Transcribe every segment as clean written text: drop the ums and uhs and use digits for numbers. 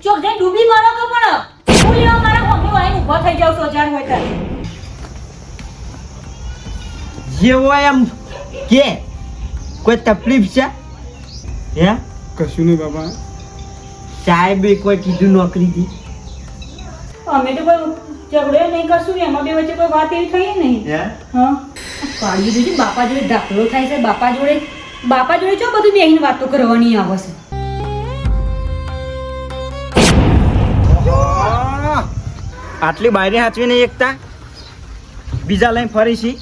ચોક જઈ ડૂબી મારો કે પણ હું લેવા મારા હોમી વાઈને ઊભો થઈ જાવ છો જાણ હોય તાર જે હોય એમ કે કોઈ તકલીફ છે હે કશું નહીં બાપા. સાહેબે કોઈ કીધું નોકરીથી અમે તો કોઈ ઝઘડો નહીં કરશું ને એમાં બે વચ્ચે કોઈ વાત એવી થઈ નહીં હે હા કાઢી દીધી બાપા જોડે દાખલો થાય છે બાપા જોડે જો બધું બેહીને વાતો કરવાની આવે છે આટલી બાયરે હાચવી નહીં એકતા બીજા લઈને ફરી છી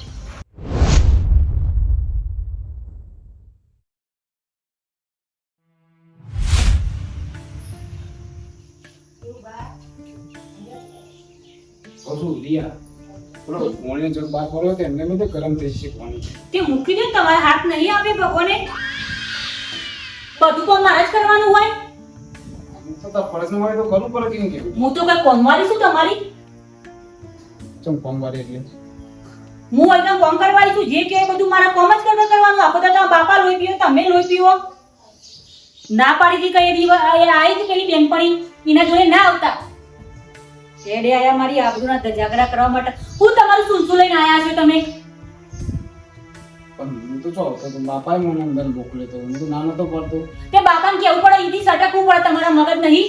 કશું રિયા બોલો મોણે જો બહાર પડ્યો તો એમને મેં તો ગરમ થઈ જશે પાણી. તે મૂકી દે તમારા હાથ નહીં આવે ભગવાને બધું તો મારે જ કરવાનું હોય તો ફરજનું હોય તો કરવું પડે કે નહીં કેવું? હું તો કઈ કોમવાળી છું તમારી ચમ કોમ વાળી એટલે હું એકદમ કોમ કરવાળી છું જે કે બધું મારા કોમ જ કરવાનું આખો તો તમારા બાપા લોહી પીવો તમે લોહી પીવો ના પાડી હતી કઈ દિવસ આવી હતી પેલી બેનપણી એના જોડે ના આવતા છેડે આયા મારી આબરૂના ધજાગરા કરવા માટે હું તમારું સુનસું લઈને આયા છો તમે પણ હું તો ચાલો તો બાપાએ મને અંદર મોકલે તો હું તો ના નતો પડતો. તે બાપાને કેવું પડે ઈથી સટકવું પડે તમારા મગજ નહીં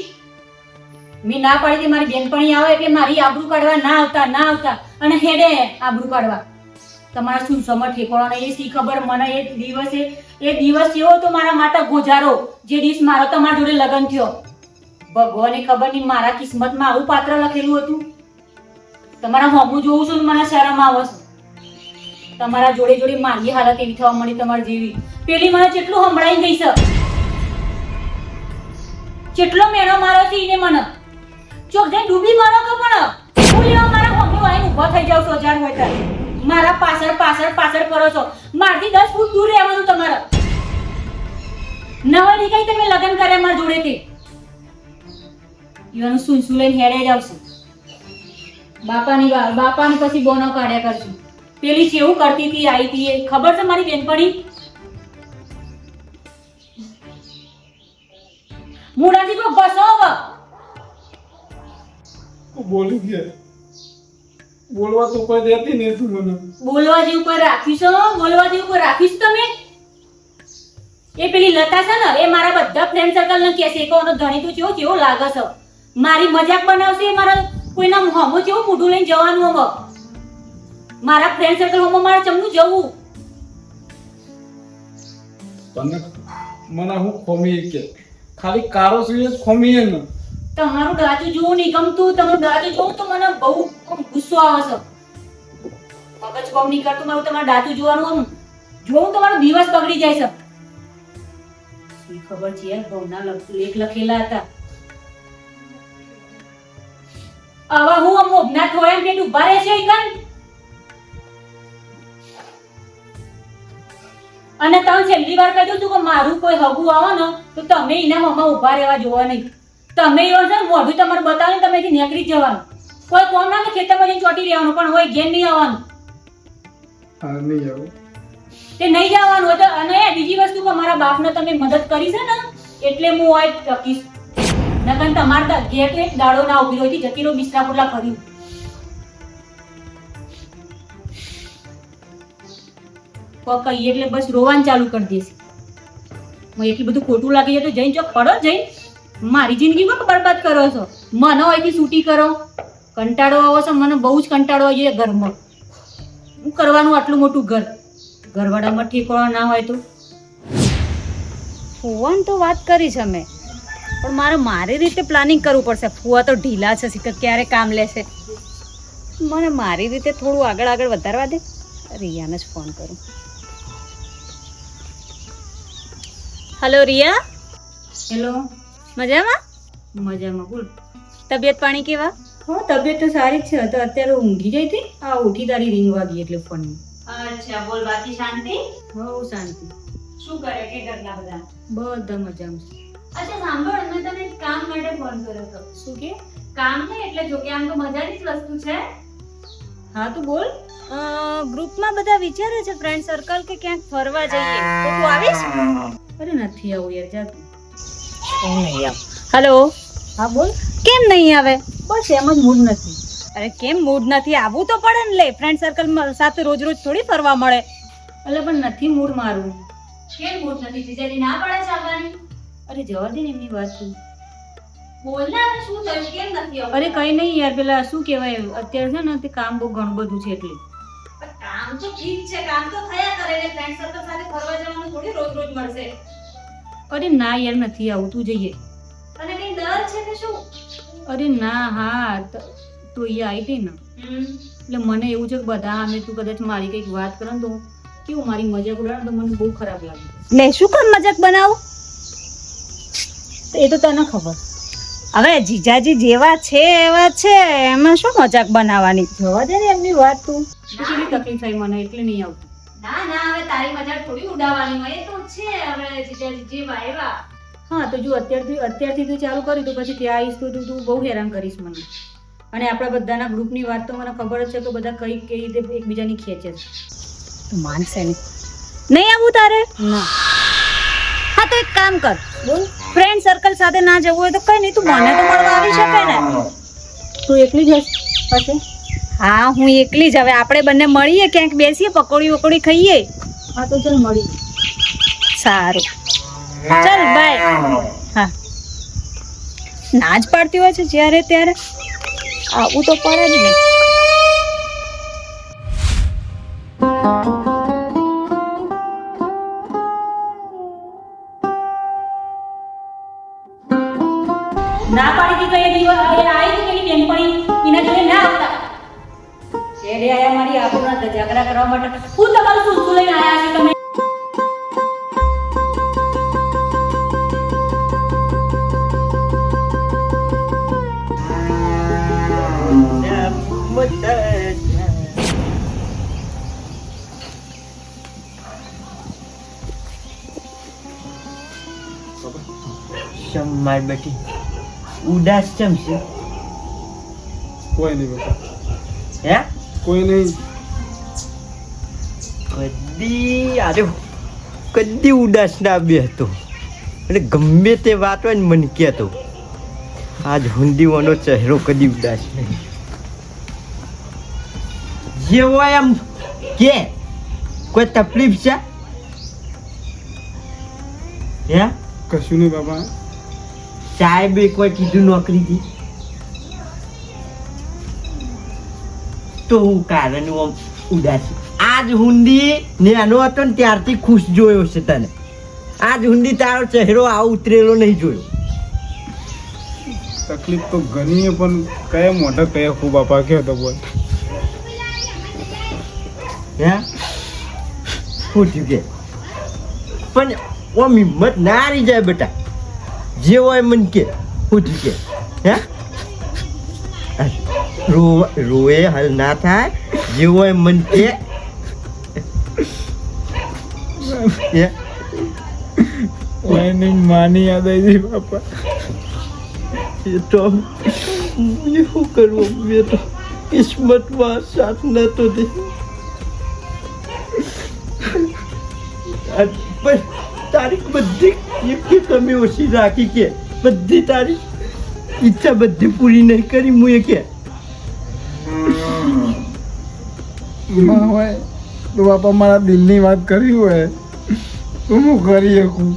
મેં ના પાડી હતી મારી બેનપણી આવે એટલે મારી આબરૂ કાઢવા ના આવતા અને હેડે આબરૂ કાઢવા તમારા સુનસોમાં ઠેકોળો નહીં એ શી ખબર મને એ દિવસ એવો તો મારા માટે ગોજારો જે દિવસ મારો તમારા જોડે લગ્ન થયો ભગવાને ખબર નહીં મારા કિસ્મતમાં આવું પાત્ર લખેલું હતું તમારા હોમું જોઉં છું ને મને શરમ આવે છે તમારા જોડે જોડે મારી હાલત એવી થવા મળી તમારી જેવી પેલી મને કેટલું સંભળાઈ ગઈ છે કેટલો મેળો મારો છે ઈને મને ચોક જઈ ડૂબી મારો કે પણ હું લેવા મારા હોમી વાઈને ઊભો થઈ જાવ છો જાણ હોય તાર મારા પાછળ કરો છો મારથી 10 ફૂટ દૂર રહેવાનું તમારે નવા ની કઈ તમે લગ્ન કર્યા મારા જોડેથી ઈવાનું સુનસું લઈને હેડે જ આવશે બાપાની પછી બોનો કાઢ્યા કરશું પેલી કેવું કરતી હતી આવી હતી એ ખબર છે મારી બેનપણી મુડાથી તો બસો બોલી ગયા બોલવા તો કોઈ દેતી નહીં તું મને. બોલવા જેવું કોઈ રાખીશ તમે એ પેલી લતા છે ને એ મારા બધા ફ્રેન્ડ સર્કલ ને કહે છે કે ઓનો ધણી તું કેવો લાગે છે મારી મજાક બનાવશે મારા કોઈના હોમો કેવું મોઢું લઈને જવાનું હવે મારા ફ્રેન્ડ સર્કલ હોમો મારે ચમનું જવું તને મને હું ખોમી કે ખાલી કારો છું એ જ ખોમી હે ને. તમારું દાદુ જોવું નહીં ગમતું તમારું દાદુ જોવું તો મને બહુ ગુસ્સો આવે છે મગજ કામ નહીં કરતું મારું તમારું દાદુ જોવાનું આમ જોવું તમારો દિવસ બગડી જાય છે શી ખબર છે યાર ભવના લેખ લખેલા હતા આવા હું આમ મોભના થોયા પેટ ઉભા રહે છે ઈકન અને તમે છેલ્લી વાર કહી દઉં છું કે મારું કોઈ હગું આવો ને તો તમે એના હોમાં ઉભા રહેવા જોવા નહીં તમે એવો છે મોઢું તમારે બતાવીને તમે અહીંથી નીકળી જ જવાનું કોઈ કોમ ના કે ખેતરમાં જઈને ચોટી રહેવાનું પણ હોય ઘેર નહીં આવવાનું હા નહીં આવું તે નહીં જવાનું હોય તો અને બીજી વસ્તુ કે મારા બાપને તમે મદદ કરી છે ને એટલે હું હોય ટકીશ નકર તમારા ઘેર તો એક દાડો ના ઉભી રહી જતી રહો બિસ્તરા પોટલા કર્યું કહીએ એટલે બસ રોવાનું ચાલુ કરી દેશે મને એટલું બધું ખોટું લાગી જાય તો જઈને જો પડો જઈને મારી જિંદગીમાં બરબાદ કરો છો મને અહીંથી છૂટી કરો કંટાળો આવે છે મને બહુ જ કંટાળો આવે છે ઘરમાં હું કરવાનું આટલું મોટું ઘરવાળામાં ઠેકાણો ના હોય તો ફુવાને તો વાત કરી છે મેં પણ મારી રીતે પ્લાનિંગ કરવું પડશે ફુવા તો ઢીલા છે કે ક્યારે કામ લેશે મને મારી રીતે થોડું આગળ વધારવા દે રિયાને જ ફોન કરું હેલો રિયા હેલો મજામાં બોલ તબિયત પાણી કેવા હા તબિયત તો સારી જ છે તો અત્યારે ઊંઘી જઈ હતી ઉઠી તારી રિંગ વાગી એટલે ફોન અચ્છા બોલ બાકી શાંતિ હો શાંતિ શું કરે કે ઘરના બધા મજામાં છે અચ્છા સાંભળ મેં તને કામ માટે ફોન કર્યો હતો શું કે કામ નહીં એટલે જો કે આમ તો મજાની જ વસ્તુ છે હા તું બોલ ગ્રુપમાં બધા વિચારે છે ફ્રેન્ડ સર્કલ કે ક્યાંક ફરવા જઈએ તો તું આવીશ અરે નથી આવું યાર જા તું હેલો હા બોલ. કેમ નહીં આવે? બસ એમ જ મૂડ નથી. અરે કેમ મૂડ નથી? આવવું તો પડે ને. લે, ફ્રેન્ડ સર્કલ સાથે રોજ રોજ થોડી ફરવા મળે. એટલે પણ નથી મૂડ મારું. કેમ મૂડ નથી? જીજાજી ના પાડે છે આવવાની? અરે જવા દે ને એમની વાત તું. બોલ ને હવે શું થયું? કેમ નથી આવતું? અરે કઈ નહીં યાર, પેલા શું કહેવાય, અત્યારે છે ને તે કામ બહુ ઘણું બધું છે એટલે. કામ તો ઠીક છે, કામ તો થયા કરે ને. ફ્રેન્ડ સર્કલ સાથે ફરવા જવાનું થોડી રોજ રોજ મળશે. અરે ના યાર, નથી આવું, તું જઈએ. અને કઈ ડર છે કે શું? અરે ના, હા તું અહીંયા આવી હતી ને એટલે મને એવું છે કે બધા અમે તું કદાચ મારી કંઈક વાત કરે ને તો કેવું મારી મજાક ઉડાડે તો મને બહુ ખરાબ લાગે. લે, શું કામ મજાક બનાવું? એ તો તને ખબર. હવે જીજાજી જેવા છે એવા છે, એમાં શું મજાક બનાવવાની? જવા દે ને એમની વાત તું. કેટલી તકલીફ થઈ મને એટલે નહીં આવતું. ના ના, હવે તારી મજાક થોડી ઉડાવવાની હોય. એ તો છે હવે જીજાજી જેવા એવા. હા તો જો અત્યારથી તું ચાલુ કરી તો પછી ત્યાં આવીશ તો તું બહુ હેરાન કરીશ મને. અને આપણા બધાના ગ્રુપની વાત તો મને ખબર જ છે કે બધા કઈ રીતે એકબીજાની ખેંચે છે. તું માનશે નહીં. નહીં આવું તારે? ના. હા તો એક કામ કર, બોલ. ફ્રેન્ડ સર્કલ સાથે ના જવું હોય તો કઈ નહીં, તું મને તો મળવા આવી શકે ને. તું એકલી જ હશે? હા, હું એકલી જ. હવે આપણે બંને મળીએ, ક્યાંક બેસીએ, પકોડી વકોડી ખાઈએ. હા તો ચાલ મળી. સારું, ચાલ બાય. હા, ના જ પાડતી હોય છે જ્યારે ત્યારે આવું તો પડે જ ને. ના પાડી દીધી કઈ દિવસ આવી હતી પેલી બેનપણી એના જોડે ના આવતા. છેડે આયા મારી આબરૂના ઝઘડા કરવા માટે. હું તમારું શું લઈને આયા છે તમે? મારી બેટી ઉદાસ ચમ છે? કોઈ નહીં બાપા, હે? કોઈ નહીં. કદી ઉદાસ ના બે હતો અને ગમે તે વાત હોય ને મને કહેતો. આજ હુંદીવાનો ચહેરો કદી ઉદાસ નહીં. જે હોય એમ કે કોઈ તકલીફ છે? હે? કશું નહીં બાપા. સાહેબે કોઈ કીધું નોકરીથી તો હું કારણ આમ ઉદાસી. આજ હુંદી નાનો હતો ને ત્યારથી ખુશ જોયો છે તને. આજ હુંદી તારો ચહેરો આવો ઉતરેલો નહીં જોયો. તકલીફ તો ઘણી પણ કયા મોઢા કયા ખૂબ બાપા કયો તો બોલ. હે? શું થયું કે? પણ ઓમ હિંમત ના હારી જાય બેટા. જે હોય મન કે શું થયું કે? હે? રોએ હાલ ના થાય. જે હોય મન કે. એની માની યાદ આવી ગઈ બાપા. એ તો શું કરવું, મેં તો કિસ્મતમાં સાથ નતો દે. પણ તારી બધી એક તમે ઓછી રાખી કે બધી તારી ઈચ્છા બધી પૂરી નહીં કરી હું એ કે માં હોય તો બાપા મારા દિલની વાત કરી હોય તો હું કરી શકું,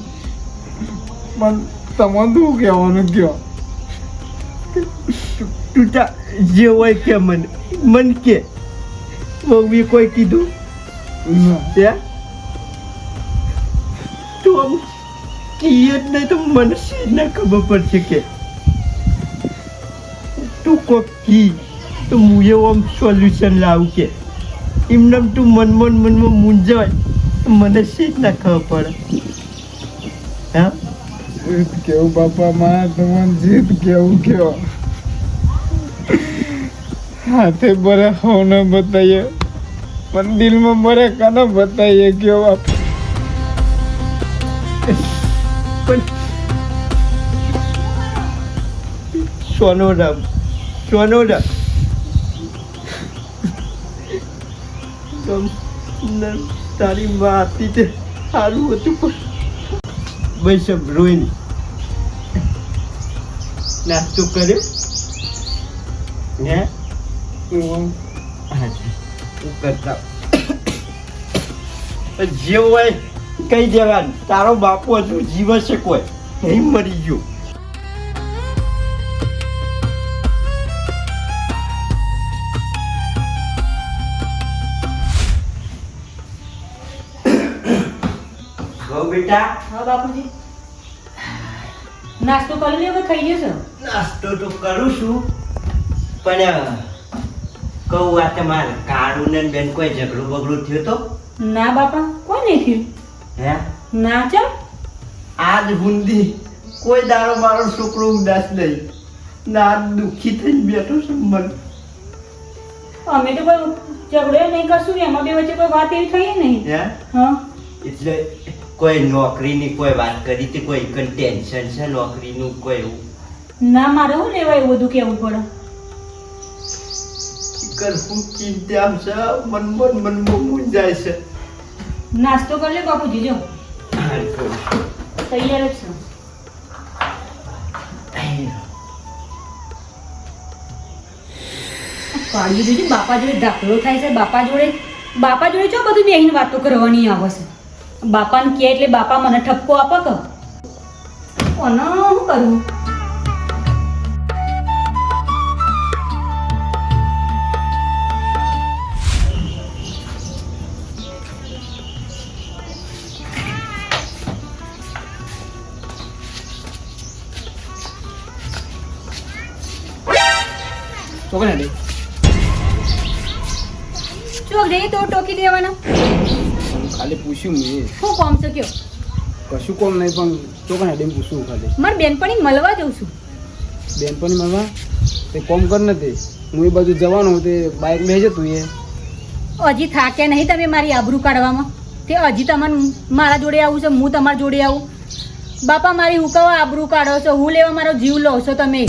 પણ તમે શું કહેવાનું કયો? તું જે હોય કે મન કે મમ્મી કોઈ કીધું ના. તું આમ કહીએ જ નહીં તો મને ના ખબર પડશે કે તું કોક કી તો હું એવું આમ સોલ્યુશન લાવું કે એમને તું મનમાં મૂંઝાય તો મને શીખ ના ખબર પડે. હા, જીત કેવું બાપા, મારા તમારે જીત કેવું કયો? હાથે બરે હોને બતાઈએ પણ દિલમાં બરે કને બતાઈએ કયો બાપા? પણ સોનોરામ તારી માં હતી તે સારું હતું પણ ભાઈ સબ રોઈ નહીં. નાસ્તો કર્યો હે હાજી હું કરતા જે હોય કહી દેવાનું તારો બાપુ હજુ જીવે છે કોઈ નહીં મરી ગયો બેટા હા બાપુજી નાસ્તો કરી લ્યો કે ખાઈ જશો નાસ્તો તો કરું છું પણ કહું આ તમારે કાળું ને બેન કોઈ ઝઘડું બગડું થયું તો ના બાપા કોઈ નહીં થયું હે ના ચમ આજ હુંદી કોઈ દાડો મારો છોકરો ઉદાસ નહીં ના દુઃખી થઈને બેઠો છું મન અમે તો કોઈ ઝઘડો નહીં કરશું એમાં બે વચ્ચે કોઈ વાત એવી થઈ નહીં હે હા એટલે કોઈ નોકરીની કોઈ વાત કરી હતી કોઈ ટેન્શન છે નોકરીનું કોઈ એવું ના મારે શું લેવા એવું બધું કેવું પડે કરવું ચિંતા છે મનમાં મૂંઝાય છે નાસ્તો કરી લે બાપુજી જો તૈયાર જ છે કાઢી દીધી બાપા જોડે ઢાકલો થાય છે બાપા જોડે જો બધું બેહીને વાતો કરવાની આવે છે બાપાને કહે એટલે બાપા મને ઠપકો આપે કે કોનો શું કરવું છોકરા દે ચોક દે તો ટોકી દેવાના ખાલી પૂછ્યું મેં શું કોમ છે કયો કશું કોમ નહીં પણ છોકરા દે પૂછ્યું ખાલી મારી બેનપણી મળવા જઉં છું બેનપણી મામા તે કોમ કર નથી હું એ બાજુ જવાનું તે બાઇક લઈ જતું એ હજી થાક્યા નહીં તમે મારી આબરૂ કાઢવામાં તે હજી તમારે મારા જોડે આવું છે હું તમારા જોડે આવું બાપા મારી હુકાવા આબરૂ કાઢો છો હું લેવા મારો જીવ લો છો તમે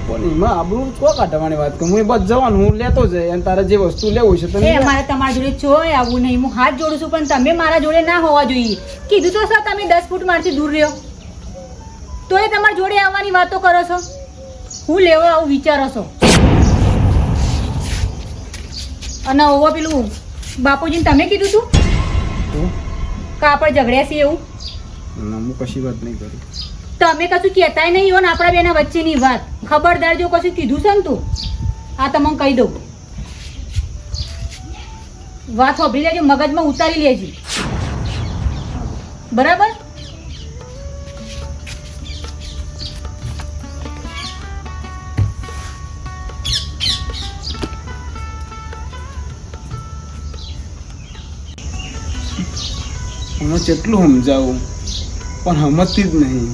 પણ એમાં આબરૂ છો કાઢવાની વાત કરું હું એ બસ જવાનું હું લેતો જાય અને તારે જે વસ્તુ લેવું છે એ તમે અમારે તમારા જોડે ચોય આવું નહીં હું હાથ જોડું છું પણ તમે મારા જોડે ના હોવા જોઈએ કીધું તો સર તમે 10 ફૂટ મારથી દૂર રહ્યો તોય તમારા જોડે આવવાની વાતો કરો છો હું લેવા આવું વિચારો છો અને ઓવો પેલું બાપુજીને તમે કીધું તું કે આપણે ઝઘડ્યા છીએ એવું ના હું કશી વાત નહીં કરી તમે કશું કહેતાય નહીં હો ને આપણા બેના વચ્ચેની વાત ખબરદાર જો કશું કીધું છે ને તું આ તમને કહી દઉં વાત સાંભળી લેજો મગજમાં ઉતારી લેજો બરાબર હું કેટલું સમજાવું પણ સમજતી જ નહીં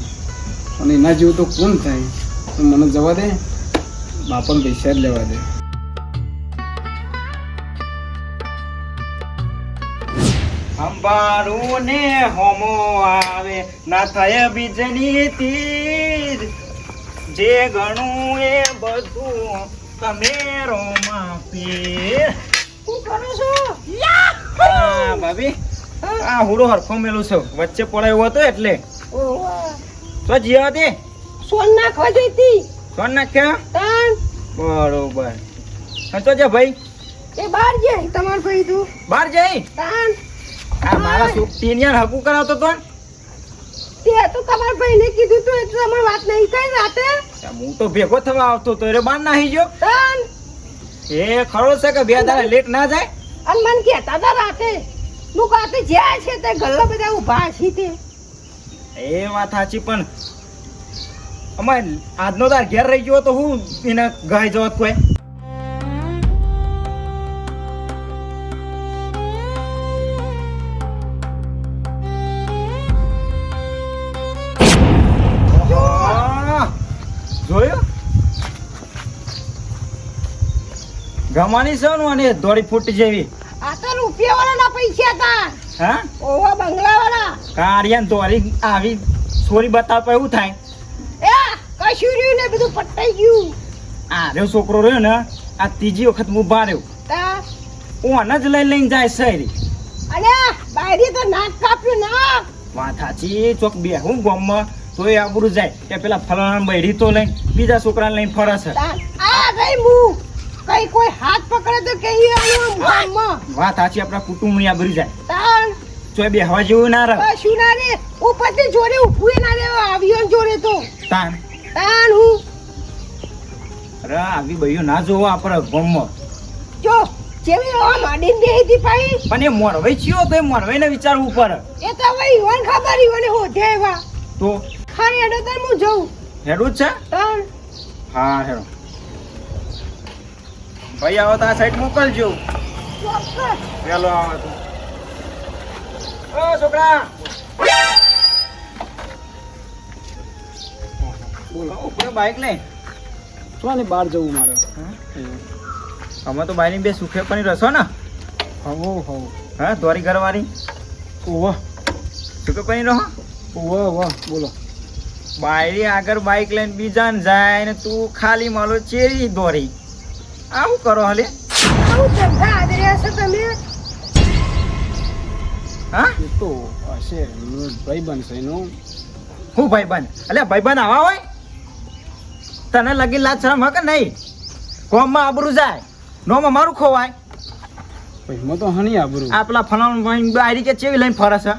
અને એના જેવું તો કોણ થાય તો મને જવા દે બાપાને પૈસા જ લેવા દે અંબારું ને હોમો આવે ના થાય બીજની તીર જે ગણું એ બધું તમે રોમાપી શું કરો છો હા ભાભી આ હુડો હરખો મેલું છે વચ્ચે પડાયો હતો એટલે તો જીવા દે સોન નાખવા જોઈતી સોન નાખ્યા તાન બરોબર તો જા ભાઈ એ બહાર જાય તમાર ભાઈ તું બહાર જઈ તાન આ મારા સુપ્તિનિયર હકુ કરાવતો તો તે તો તમાર ભાઈને કીધું તું એટલે તમાર વાત નહીં કઈ રાતે હું તો ભેગો થવા આવતો તો એ બાર નાહી ગયો તાન એ ખરો છે કે બે દાડા લેટ ના જાય અને મન કહેતા હતા રાતે તું કાતે જ્યાં છે તે ગલ્લા બધા ઊભા છે તે એ વાત સાચી પણ અમારે આજનો તાર ઘેર રહી ગયો તો હું એને ગાય જવાત કોઈ જોયું ગમાની છે ને અને દોડી ફૂટ જેવી આ તો રૂપિયા વાળાના પૈસા હતા હા ઓવા બંગલા વાળા કારિયાન દોરી આવી છોરી બતાવ એવું થાય એ કશું રહ્યું ને બધું પટાઈ ગયું આ રહ્યો છોકરો રહ્યો ને આ ત્રીજી વખત હું બહાર રહ્યો તા ઓને જ લઈને જાય શહેરી અને બાયરી તો નાક કાપ્યું નાક વાત સાચી ચોક બે હું ગામમાં તોય આબરૂ જાય કે પેલા ફલાણા બૈરી તો લઈને બીજા છોકરાને લઈને ફરે છે. આ ગઈ હું કઈ કોઈ હાથ પકડે તો કહી આવું વાત સાચી, આપણા કુટુંબની આબરૂ જાય. તાણ તોય બે હવા જેવું ના રહે. શું ના રે ઉપરથી જોડે ઊભું ના રે આવ્યો ને જોડે તો તાન તાણ હું અરે આવી બૈયો ના જોવો આપણે ગમમાં. જો જેવી આમ આડીને બેહીથી પાઈ પણ એ મોરવાઈ ચિયો તો એ મોરવાઈને વિચારવું પડે. એ તો હવે ઈવન ખબર ઈવને હોધે એવા તો ખરી હેડો તાર હું જઉં હેડું જ છે. તાણ હા હેડો ભાઈ, આવો તો આ સાઈડ મોકલજો. ચોક્કસ પેલો આવે તો ઓ છોકરા બોલો બાઈક લઈ શું ને બહાર જવું મારે. અમે તો બાઈની બે સુખે પણ રસો ને. હવો હવો હા દોરી ઘરવાળી ઓવા સુખે પણ રહો. ઓવા વાહ બોલો. બાયરી આગળ બાઈક લઈને બીજાને જાય ને તું ખાલી માલો ચેરી દોરી. આવું કરો હલે. આવું ધંધા આદર્યા છો તમે હા એ તો હશે ભાઈ બનશે એનું. હું ભાઈબંધ અલ્યા ભાઈબંધ આવા હોય તને લગી લાજ શરમ હે કે નહીં? કોમમાં આબરું જાય નોમાં મારું ખોવાય. ભાઈમાં તો હણી આબરું. આ પેલા ફલાણું ભાઈ બાયરી કે ચેવી લઈને ફરે છે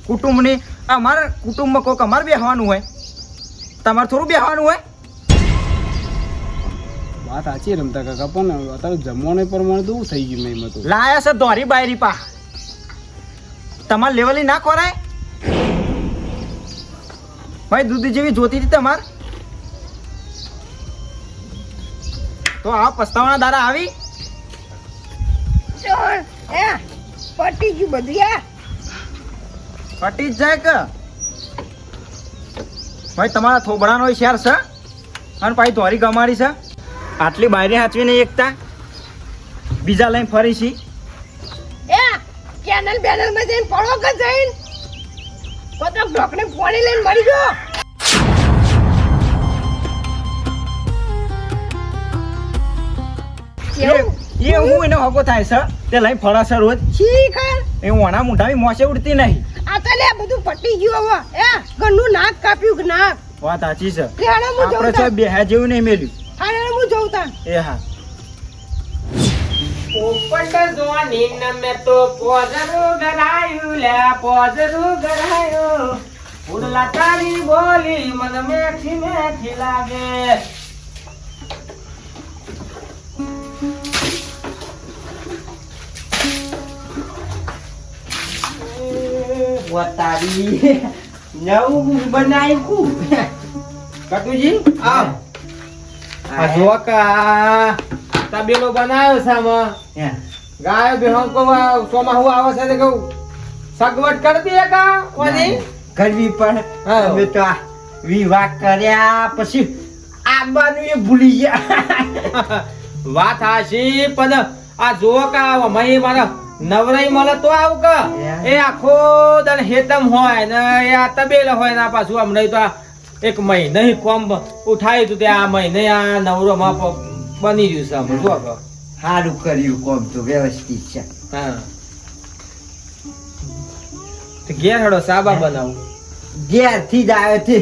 કુટુંબની. અમારા કુટુંબમાં કોઈક અમારે બેહવાનું હોય, તમારે થોડું બેહવાનું હોય. વાત સાચી રમતા કાકા, પણ અત્યારે જમવાને પ્રમાણે તો થઈ ગયું મેં તો. લાયા છે દોરી બાયરી પા, તમારે લેવલી ના ખોરાય. ભાઈ દૂધ જેવી જોતી હતી તમારે તો આ પસ્તાવાના દાડા આવી. ચોર એ પટી ગયું બધું યા પટી જ જાય કે ભાઈ તમારા થોબડાનો શેર છે અને પાછી ધોરી ગમાડી છે. આટલી બાયરી હાચવી નહીં એકતા બીજા લઈને ફરી છી. એ કેનલ બેનલ માં જઈને પડો કે જઈને કોતો ઢોકને પાણી લઈને મરી ગયો. કેવું એ હું એનો હગો થાય છે તે લઈને ફરા છે રોજ. શીખર એ ઓણા મુઢાવી મોસે ઉડતી નહીં. આ તો લે બધું પટી ગયું હવે એ ઘરનું નાક કાપ્યું કે નાક વાત સાચી છે. લેહાડો હું આપણે જઉં તો તાન બે જેવું નહીં મેલ્યું. હાડે હું જઉં તાન એ હા પોપટ જોવાની નમે તો પોજરું ગરાયું લે પોજરું ગરાયું ઉડલા તારી બોલી મન મેઠી મેઠી લાગે. વતારી નવું બનાવ્યું કટુજી આવ આ જો કા તબેલો બનાવ્યો છે આમાં ગાયો બેહો કો સોમાં હું આવે છે ને કહું સગવડ કરી દે કા ઓની કરવી પણ હા. અમે તો આ વિવાહ કર્યા પછી આબાનું એ ભૂલી ગયા. વાત હાશી પણ આ જો કા મહી મારા નવરાઈ મળે તો આવું કા એ આખો દન હેતમ હોય ને એ આ તબેલો હોય ને પાછું હમણાં તો આ એક મહિને કોમ ઉઠાયું તું તે આ મહિને આ નવરો માં બની રહ્યું છે આમાં જો કા. સારું કર્યું કોમ તો વ્યવસ્થિત છે. હા તો ઘેર હેડો સાબા બનાવું ઘેરથી જ આવ્યો છે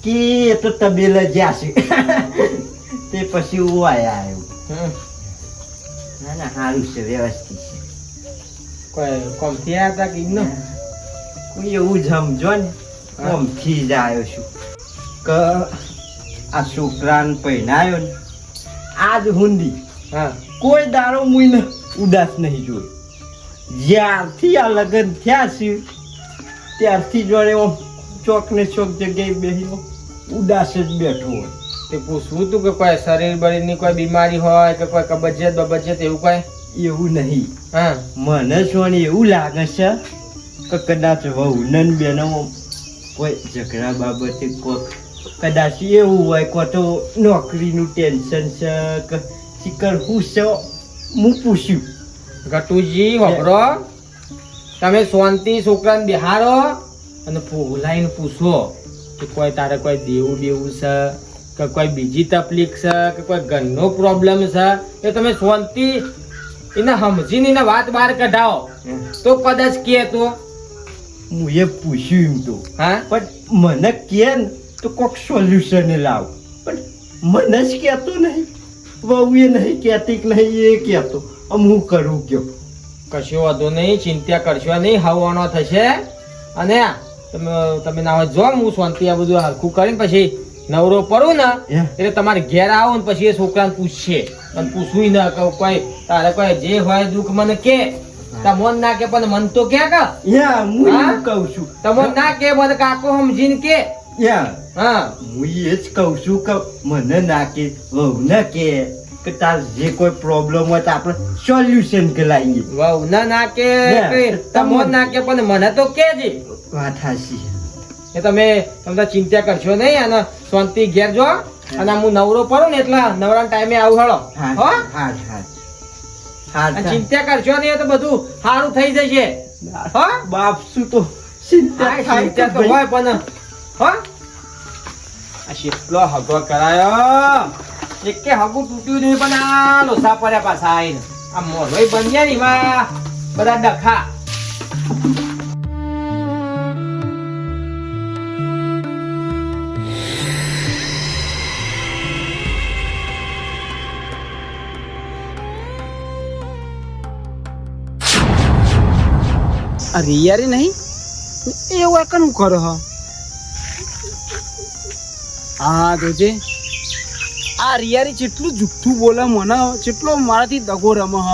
કે એ તો તબેલા જ્યાં છે તે પછી હું આવ્યો. ના ના સારું છે વ્યવસ્થિત છે. કોઈ કોમ થયા હતા કે ન કોઈ એવું સમજો ને કોમથી જ આવ્યો છું કે આ છોકરાને પહેરાયો ને આજ હુંડી હા કોઈ દારો મુઈને ઉદાસ નહીં જોયો. જ્યારથી આ લગ્ન થયા છે ત્યારથી જોડે ચોક ને ચોક જગ્યાએ બેસીને ઉદાસ જ બેઠો હોય. તે પૂછવું તું કે કોઈ શરીર બરીરની કોઈ બીમારી હોય કે કોઈ કબજિયાત બબજિયાત એવું કોઈ એવું નહીં. હા મને શું એવું લાગે છે કે કદાચ વહુ નન બેનો કોઈ ઝઘડા બાબતે કોઈ કદાચ એવું હોય કોઈ તો નોકરીનું ટેન્શન છે કે શિકર હું છે હું પૂછ્યું. ગટુજી વપરો તમે શાંતિ છોકરાને બિહારો અને બોલાઈને પૂછો કે કોઈ તારે કોઈ દેવું બેવું છે કે કોઈ બીજી તકલીફ છે કે કોઈ ઘરનો પ્રોબ્લેમ છે એ તમે શાંતિ એને સમજીને એને વાત બહાર કઢાવો તો કદાચ કે તો હું એ પૂછ્યું એમ તો હા પણ મને કે ને તો કોક સોલ્યુશન લાવ. પણ મને જ કહેતો નહીં, વહુએ નહીં કહેતી કે નહીં એ કહેતો. હું કરું કયો? કશો વાંધો નહીં, ચિંતા કરશો નહીં, હવાનો થશે. અને તમે ના હોય જો હું શાંતિ આ બધું હરખું કરીને પછી નવરો પડું ને એટલે તમારે ઘેર આવો ને પછી એ છોકરાને પૂછશે. અને પૂછવું ન કોઈ તારે કોઈ જે હોય દુઃખ મને કે તમોન ના કે પણ મન તો કે હું કહું છું તમોન ના કે મને કાકો સમજીને કે. હા હું એ જ કહું છું કે મને ના કે વહુ ના કે તાર જે કોઈ પ્રોબ્લેમ હોય તો આપણે સોલ્યુશન કે લાવીએ. વાવ ના કે તમોન ના કે પણ મને તો કેજે. વાત હાચી. એ તમે ચિંતા કરશો નહીં અને શાંતિ ઘેર જો. અને હું નવરો પડું ને એટલે નવરા ટાઈમે આવું હળો. ચિંતા કરશો નહીં તો બધું સારું થઈ જશે. બાપ શું તો ચિંતા તો હોય પણ આ કેટલો હગો કરાયો. એક કે હગું તૂટ્યું નહીં પણ આ લોસા પડ્યા પાછા આવીને આ મોઢોય બન્યા ને એમાં બધા ડખા. આ રિયારી નહીં એવું એકનું કરો હ. હા જોજે આ રિયારી જેટલું જુઠ્ઠું બોલે મને, જેટલો મારાથી દગો રમે હ.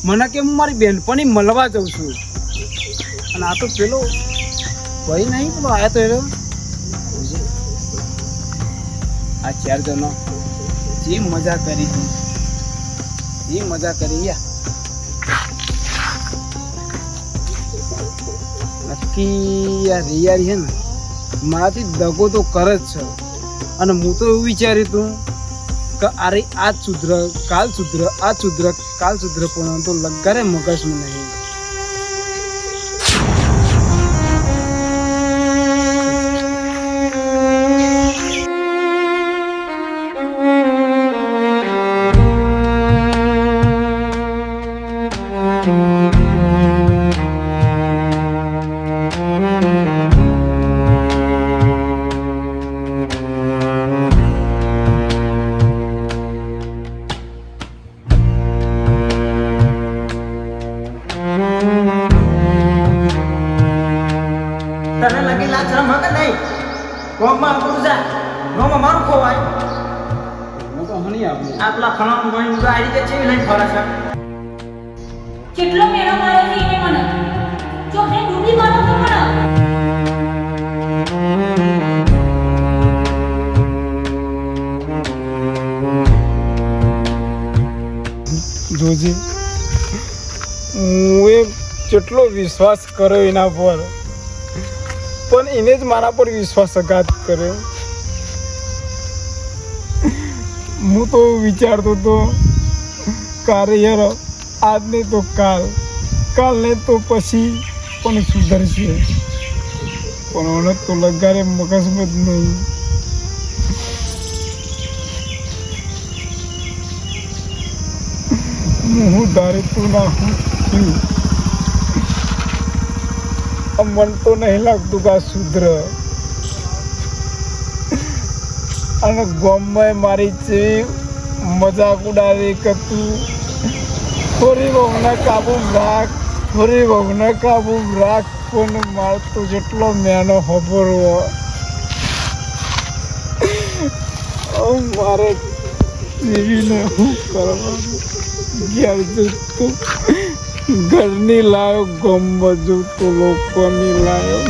મને કે હું મારી બેનપણી મળવા જાઉં છું અને આ તો પેલો ભાઈ નહીં પેલો આવ્યો તો એનો આ 4 જણો જે મજા કરી હતી, જે મજા કરી યા નક્કી આ રિયારી છે ને મારાથી દગો તો કરે જ છે. અને હું તો એવું વિચાર્યું હતું કે અરે આજ સુધર કાલ સુધર આજ સુધર કાલ સુધર પણ તો લગારે મગજમાં નહીં. તને લગી લાજ શરમ હકે નહીં? ગોમમાં આપણું જા ગોમમાં મારું ખોવાય. હું તો હણી આપું આપલા ફળાનું ગોઈ આ રીતે ચેવી લઈને ફરે છે? કેટલો મેળો માર્યો છે એને મને ચોખે ડૂબી મારો તો મને. જોજે હું એ જેટલો વિશ્વાસ કર્યો એના પર, પણ એને જ મારા પર વિશ્વાસઘાત કર્યો. હું તો વિચારતો હતો કારે યાર આજ નહીં તો કાલ, કાલ નહીં તો પછી પણ સુધરશે, પણ મને તો લગારે મગજમાં જ નહીં. હું ધારે તું ના હું થયું મન તો નહીં લાગતું કે આ સુધર. અને ગામમાં મારી જેવી મજાક ઉડાવી કે તું થોડી વહુને કાબુ રાખ, થોડી વહુને કાબુ રાખ, પણ મારે તો જેટલો મેનો ખબરવો મારે જેવીને શું કરવાનું. ઘેર જતું ઘરની લાયો, ગમવા જતું લોકોની લાયો.